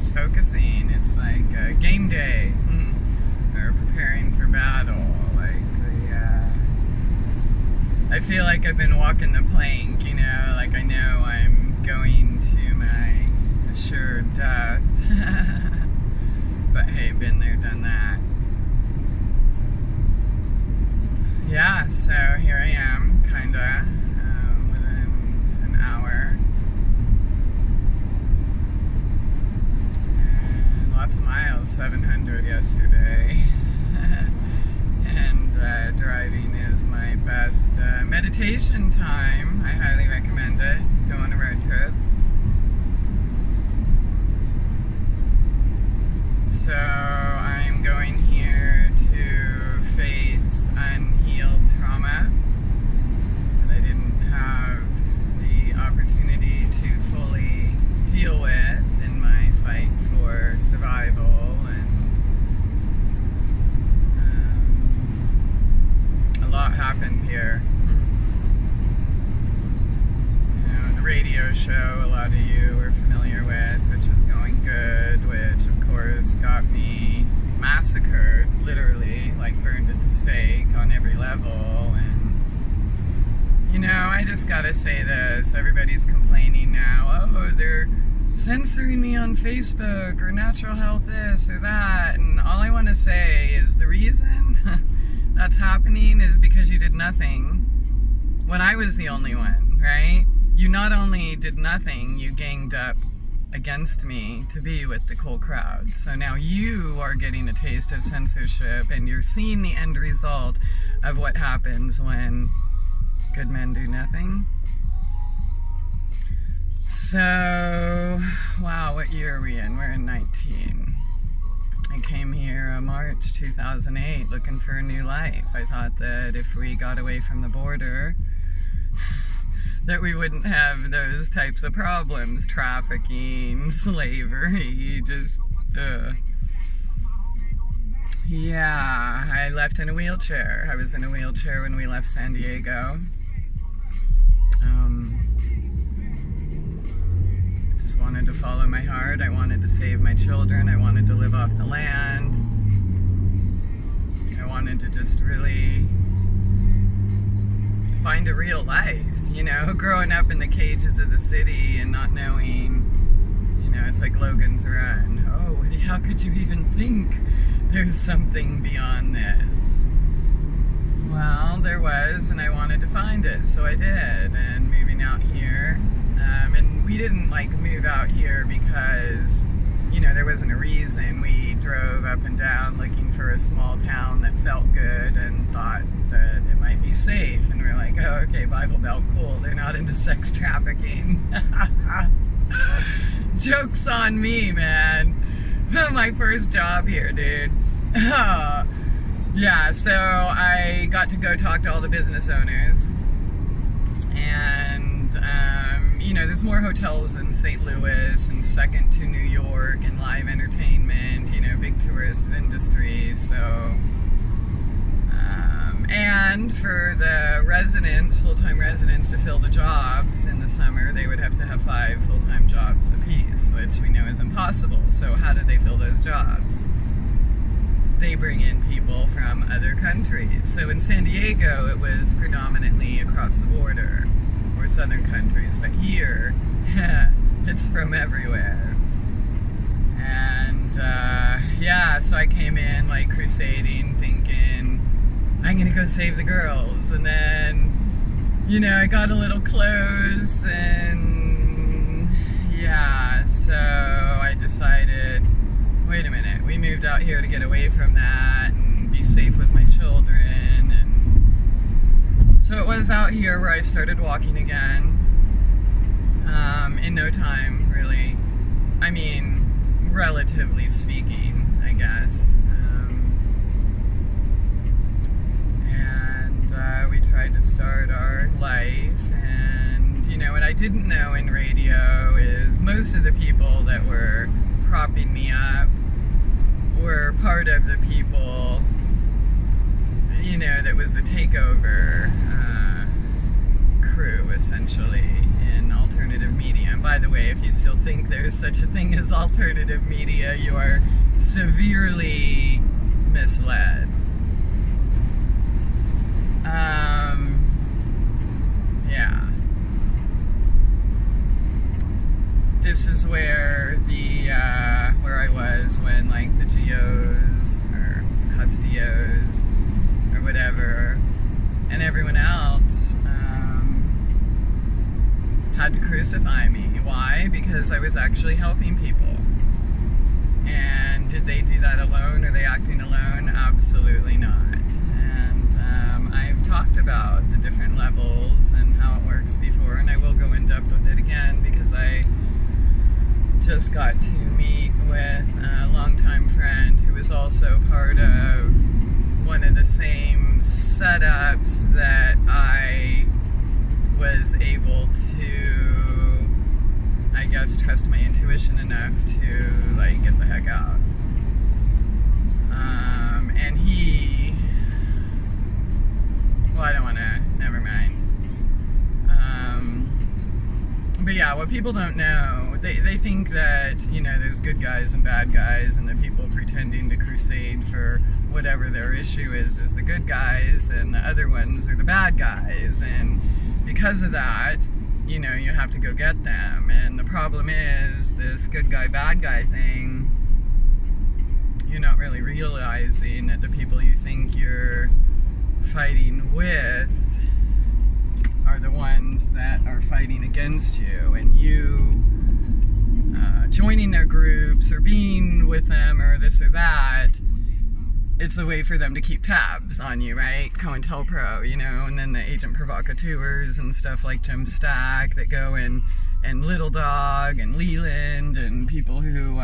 just focusing. It's like game day, or preparing for battle. I feel like I've been walking the plank, you know, like I know I'm going to my assured death. But hey, been there, done that. Yeah, so here I am, kinda, within an hour. And lots of miles, 700 yesterday. And driving is my best meditation time. I highly recommend it. Go on a road trip. So I'm going here to face unhealed trauma that I didn't have the opportunity to fully deal with in my fight for survival. A lot happened here. You know, the radio show a lot of you were familiar with, which was going good, which of course got me massacred, literally, like burned at the stake on every level. And you know, I just gotta say this, everybody's complaining now, oh, they're censoring me on Facebook, or natural health this or that, and all I want to say is the reason that's happening is because you did nothing when I was the only one, right? You not only did nothing, you ganged up against me to be with the cool crowd. So now you are getting a taste of censorship, and you're seeing the end result of what happens when good men do nothing. So, wow, what year are we in? We're in 19. I came here March 2008 looking for a new life. I thought that if we got away from the border, that we wouldn't have those types of problems. Trafficking, slavery, just, Yeah, I left in a wheelchair. I was in a wheelchair when we left San Diego. Just wanted to follow my heart. I wanted to save my children. I wanted to live off the land. I wanted to just really find a real life, you know, growing up in the cages of the city and not knowing, you know, it's like Logan's Run. Oh, how could you even think there's something beyond this? Well, there was, and I wanted to find it, so I did. And moving out here, and we didn't like move out here because, you know, there wasn't a reason. We drove up and down looking for a small town that felt good and thought that it might be safe. And we're like, oh, okay, Bible Belt, cool. They're not into sex trafficking. Joke's on me, man. My first job here, dude. Yeah, so I got to go talk to all the business owners. And, you know, there's more hotels in St. Louis and second to New York and live entertainment, you know, big tourist industry. So, and for the residents, full-time residents, to fill the jobs in the summer, they would have to have 5 full-time jobs apiece, which we know is impossible. So how do they fill those jobs? They bring in people from other countries. So in San Diego, it was predominantly across the border, or southern countries, but here, it's from everywhere. And yeah, so I came in like crusading, thinking, I'm gonna go save the girls. And then, you know, I got a little close, and yeah, so I decided, wait a minute, we moved out here to get away from that and be safe with my children. And so it was out here where I started walking again, in no time, really. I mean, relatively speaking, I guess. And we tried to start our life. And, you know, what I didn't know in radio is most of the people that were propping me up were part of the people, you know, that was the takeover crew, essentially. in alternative media. And by the way, if you still think there's such a thing as alternative media, you are severely misled. Yeah. This is where where I was when, like, the geos or custios or whatever and everyone else had to crucify me. Why? Because I was actually helping people. And did they do that alone? Are they acting alone? Absolutely not. And I've talked about the different levels and how it works before, and I will go in depth with it again because I just got to meet with a longtime friend who was also part of one of the same setups that I was able to, I guess, trust my intuition enough to, like, get the heck out. And he, well, I don't want to, never mind. But yeah, what people don't know, they think that, you know, there's good guys and bad guys, and the people pretending to crusade for whatever their issue is the good guys, and the other ones are the bad guys. And because of that, you know, you have to go get them. And the problem is, this good guy, bad guy thing, you're not really realizing that the people you think you're fighting with are the ones that are fighting against you. And you joining their groups or being with them or this or that, it's a way for them to keep tabs on you, right? COINTELPRO, you know, and then the agent provocateurs and stuff like Jim Stack that go in, and Little Dog and Leland and people who,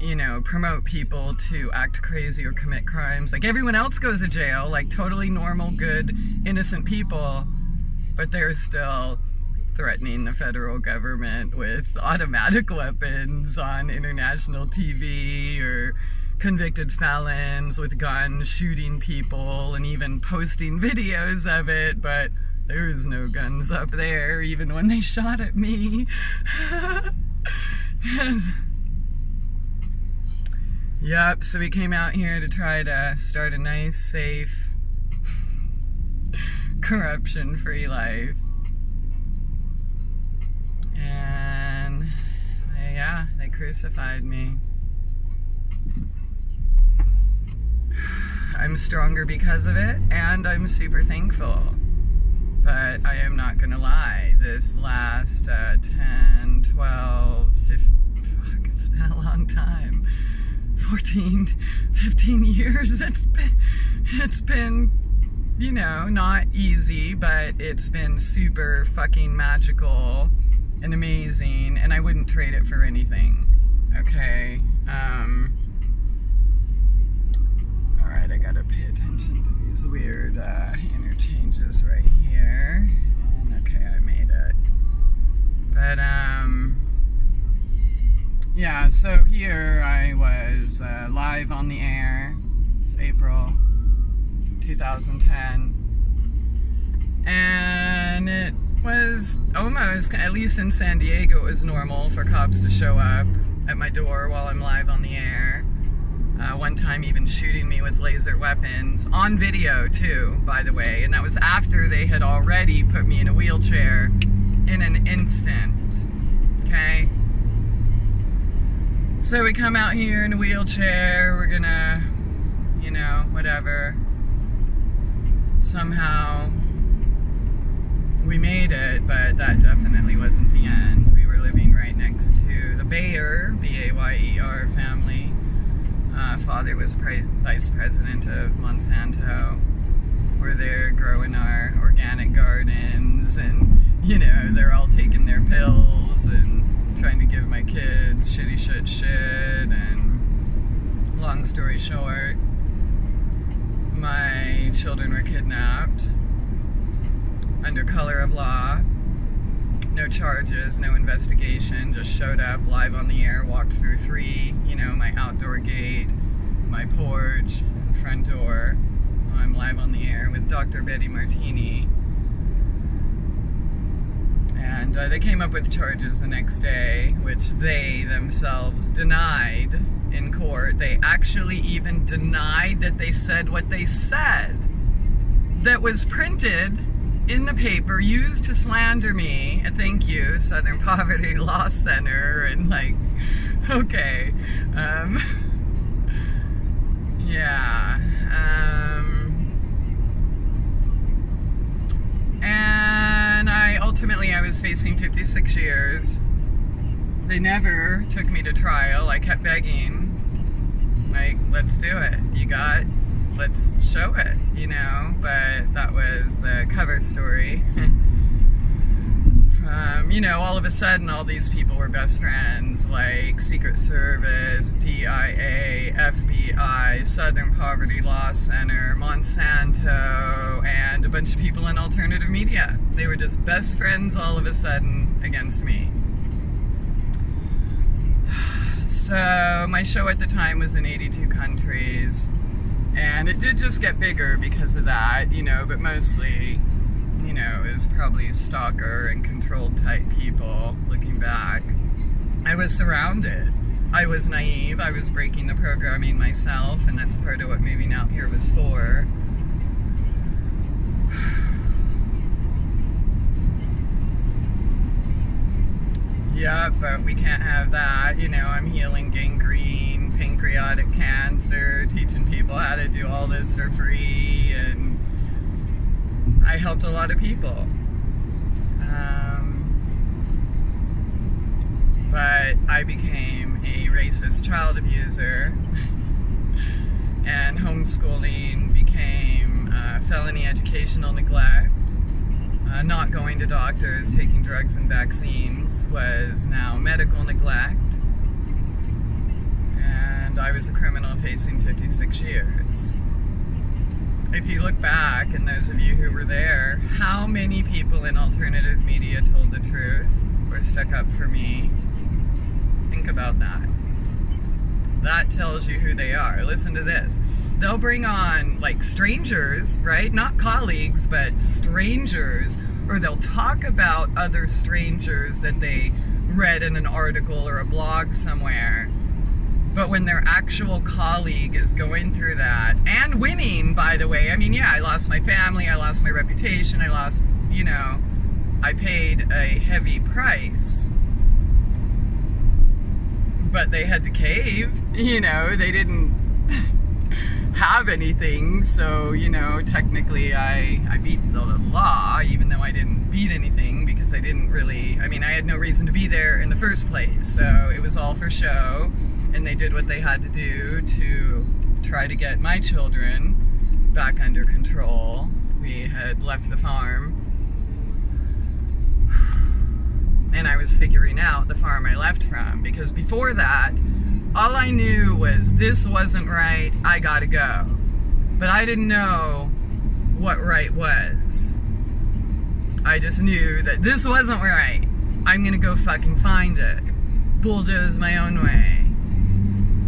you know, promote people to act crazy or commit crimes. Like, everyone else goes to jail, like totally normal, good, innocent people, but they're still threatening the federal government with automatic weapons on international TV, or convicted felons with guns shooting people and even posting videos of it, but there was no guns up there even when they shot at me. Yep, so we came out here to try to start a nice, safe, corruption-free life. And yeah, they crucified me. I'm stronger because of it, and I'm super thankful. But I am not gonna lie, this last 10, 12, 15, fuck, it's been a long time. 14, 15 years, it's been, you know, not easy, but it's been super fucking magical and amazing, and I wouldn't trade it for anything, okay? Alright, I gotta pay attention to these weird interchanges right here, and okay, I made it. But, yeah, so here I was live on the air. It's April 2010. And it was almost, at least in San Diego, it was normal for cops to show up at my door while I'm live on the air. One time even shooting me with laser weapons, on video too, by the way. And that was after they had already put me in a wheelchair in an instant, okay? So we come out here in a wheelchair, we're gonna, you know, whatever. Somehow we made it, but that definitely wasn't the end. We were living right next to the Bayer, B-A-Y-E-R family. Father was vice president of Monsanto. We're there growing our organic gardens, and, you know, they're all taking their pills and trying to give my kids shitty shit, and long story short, my children were kidnapped under color of law. No charges, no investigation, just showed up live on the air, walked through 3, you know, my outdoor gate, my porch, and front door. I'm live on the air with Dr. Betty Martini. And they came up with charges the next day, which they themselves denied in court. They actually even denied that they said what they said that was printed in the paper, used to slander me. Thank you, Southern Poverty Law Center. And like, okay. Yeah. And ultimately I was facing 56 years. They never took me to trial. I kept begging, like, let's do it. Let's show it, you know? But that was the cover story. You know, all of a sudden all these people were best friends, like Secret Service, DIA, FBI, Southern Poverty Law Center, Monsanto, and a bunch of people in alternative media. They were just best friends all of a sudden against me. So my show at the time was in 82 countries, and it did just get bigger because of that, you know, but mostly, you know, it was probably stalker and controlled type people looking back. I was surrounded. I was naive. I was breaking the programming myself, and that's part of what Moving Out Here was for. Yeah, but we can't have that. You know, I'm healing gangrene, pancreatic cancer, teaching people how to do all this for free, and I helped a lot of people. But I became a racist child abuser, and homeschooling became felony educational neglect. Not going to doctors, taking drugs and vaccines was now medical neglect. And I was a criminal facing 56 years. If you look back, and those of you who were there, how many people in alternative media told the truth or stuck up for me? Think about that. That tells you who they are. Listen to this. They'll bring on, like, strangers, right? Not colleagues, but strangers. Or they'll talk about other strangers that they read in an article or a blog somewhere. But when their actual colleague is going through that, and winning, by the way, I mean, yeah, I lost my family, I lost my reputation, I lost, you know, I paid a heavy price. But they had to cave, you know, they didn't have anything, so, you know, technically I beat the law, even though I didn't beat anything, because I didn't really, I mean, I had no reason to be there in the first place, so it was all for show, and they did what they had to do to try to get my children back under control. We had left the farm, and I was figuring out the farm I left from, because before that, all I knew was this wasn't right, I gotta go. But I didn't know what right was. I just knew that this wasn't right. I'm gonna go fucking find it. Bulldoze my own way.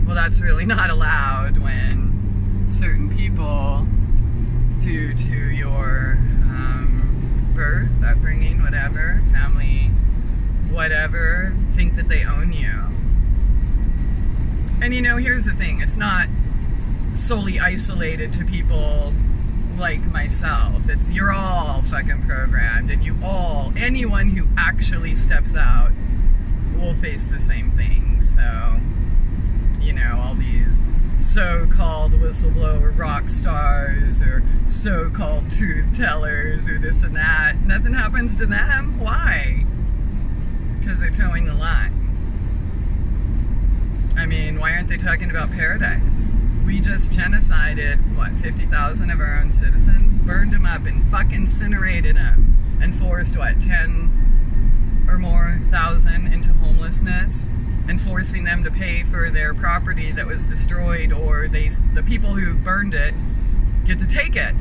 Well, that's really not allowed when certain people, due to your birth, upbringing, whatever, family, whatever, think that they own you. And you know, here's the thing, it's not solely isolated to people like myself. It's, you're all fucking programmed, and you all, anyone who actually steps out will face the same thing. So, you know, all these so-called whistleblower rock stars or so-called truth tellers or this and that, nothing happens to them. Why? Because they're towing the line. I mean, why aren't they talking about paradise? We just genocided, what, 50,000 of our own citizens? Burned them up and fucking incinerated them. And forced, what, 10 or more thousand into homelessness? And forcing them to pay for their property that was destroyed, or the people who burned it get to take it.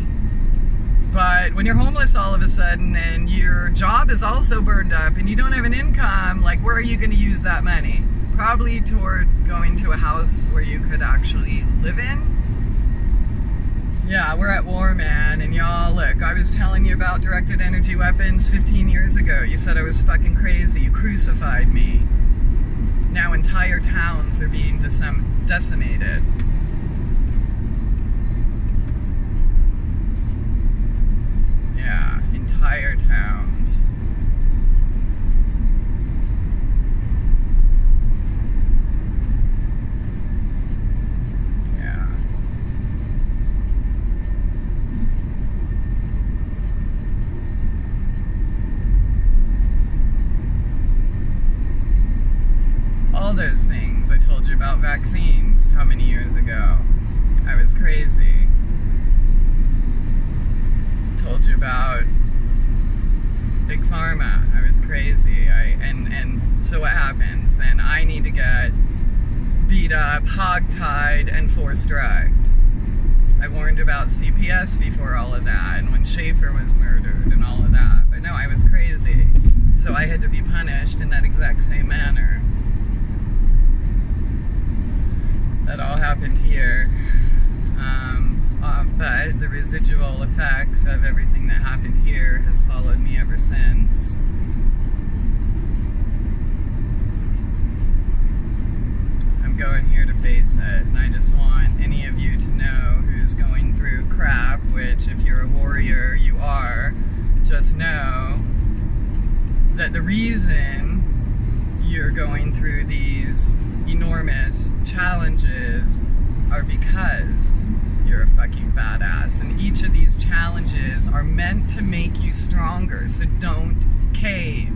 But when you're homeless all of a sudden and your job is also burned up and you don't have an income, like, where are you going to use that money? Probably towards going to a house where you could actually live in. Yeah, we're at war, man. And y'all, look, I was telling you about directed energy weapons 15 years ago. You said I was fucking crazy. You crucified me. Now entire towns are being decimated. Yeah, entire towns. Yeah. All those things. I told you about vaccines how many years ago? I was crazy. Told you about Big Pharma. I was crazy. And so what happens? Then I need to get beat up, hogtied, and forced drugged. I warned about CPS before all of that, and when Schaefer was murdered and all of that. But no, I was crazy. So I had to be punished in that exact same manner. That all happened here. But the residual effects of everything that happened here has followed me ever since. I'm going here to face it, and I just want any of you to know who's going through crap, which if you're a warrior, you are, just know that the reason you're going through these enormous challenges are because you're a fucking badass, and each of these challenges are meant to make you stronger. So don't cave,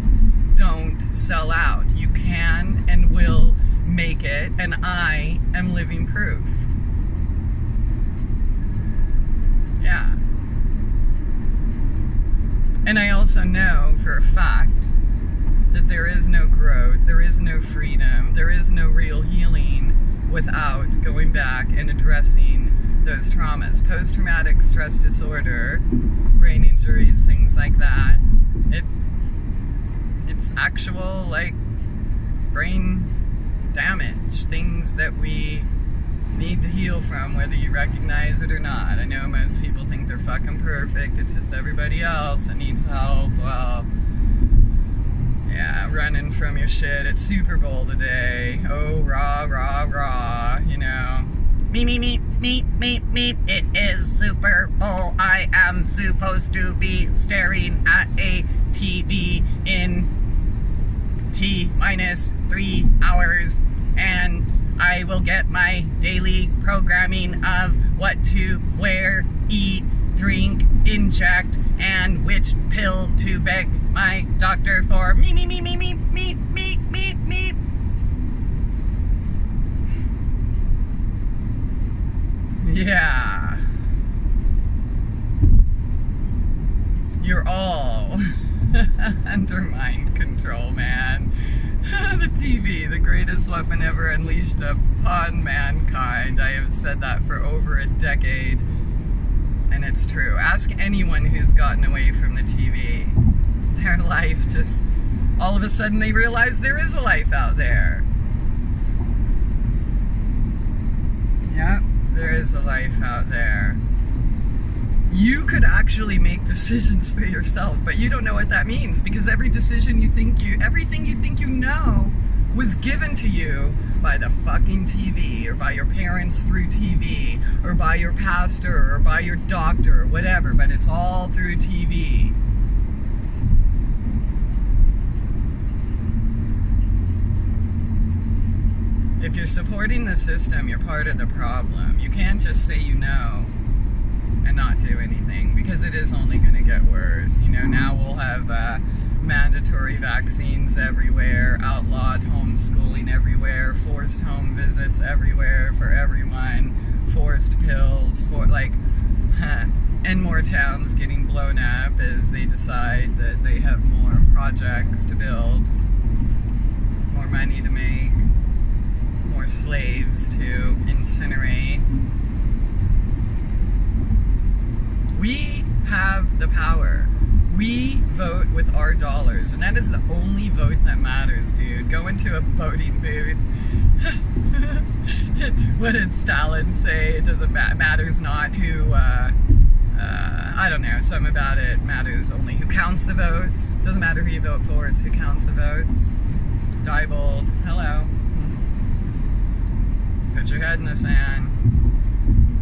don't sell out. You can and will make it, and I am living proof. Yeah. And I also know for a fact that there is no growth, there is no freedom, there is no real healing without going back and addressing those traumas. Post-traumatic stress disorder, brain injuries, things like that, it's actual, like, brain damage, things that we need to heal from, whether you recognize it or not. I know most people think they're fucking perfect, it's just everybody else that needs help. Well, yeah, running from your shit at Super Bowl today. Oh, rah, rah, rah, you know. Meep, meep, meep, meep, meep. It is Super Bowl. I am supposed to be staring at a TV in T-3 hours, and I will get my daily programming of what to wear, eat, drink, inject, and which pill to beg my doctor for. Me, me, me, me, me, me, me, me, me. Yeah. You're all under mind control, man. The TV, the greatest weapon ever unleashed upon mankind. I have said that for over a decade, and it's true. Ask anyone who's gotten away from the TV. Their life just, all of a sudden they realize there is a life out there. Yep, there is a life out there. You could actually make decisions for yourself, but you don't know what that means, because everything you think you know was given to you by the fucking TV, or by your parents through TV, or by your pastor, or by your doctor, or whatever, but it's all through TV. If you're supporting the system, you're part of the problem. You can't just say you know and not do anything, because it is only going to get worse. You know, now we'll have mandatory vaccines everywhere, outlawed homeschooling everywhere, forced home visits everywhere for everyone, forced pills, and more towns getting blown up as they decide that they have more projects to build, more money to make, more slaves to incinerate. We have the power. We vote with our dollars, and that is the only vote that matters, dude. Go into a voting booth what did Stalin say? It doesn't matters not who, I don't know, something about it matters only who counts the votes. Doesn't matter who you vote for, it's who counts the votes. Diebold, hello. Put your head in the sand.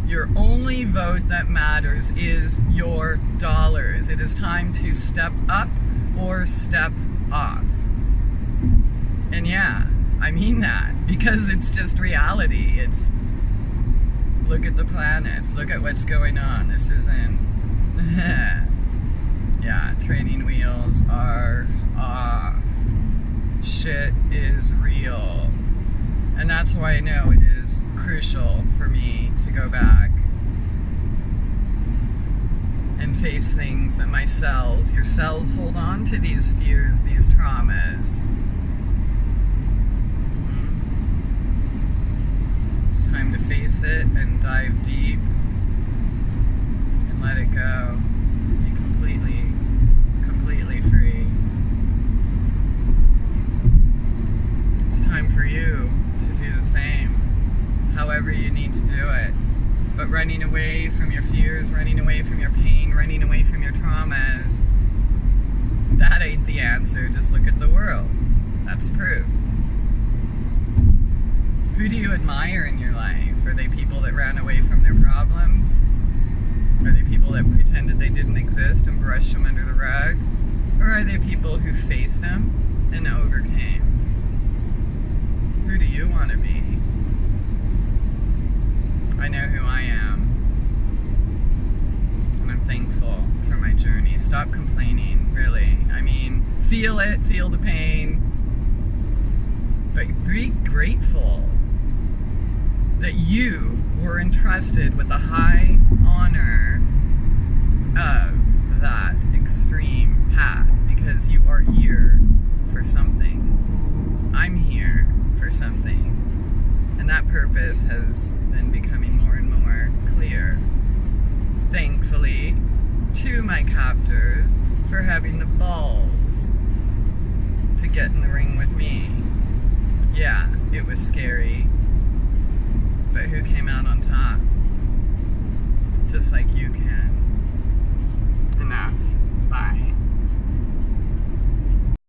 Your only vote that matters is your dollars. It is time to step up or step off. And yeah, I mean that, because it's just reality. It's, look at the planets, look at what's going on. This isn't, yeah, training wheels are off. Shit is real. And that's why I know it is crucial for me to go back and face things that my cells, your cells hold on to these fears, these traumas. It's time to face it and dive deep and let it go. Be completely free. It's time for you to do the same, however you need to do it. But running away from your fears, running away from your pain, running away from your traumas, that ain't the answer. Just look at the world. That's proof. Who do you admire in your life? Are they people that ran away from their problems? Are they people that pretended they didn't exist and brushed them under the rug? Or are they people who faced them and overcame? Who do you want to be? I know who I am. And I'm thankful for my journey. Stop complaining, really. I mean, feel it, feel the pain. But be grateful that you were entrusted with the high honor of that extreme path, because you are here for something. I'm here for something. And that purpose has been becoming more and more clear. Thankfully to my captors for having the balls to get in the ring with me. Yeah, it was scary. But who came out on top? Just like you can. Enough. Bye.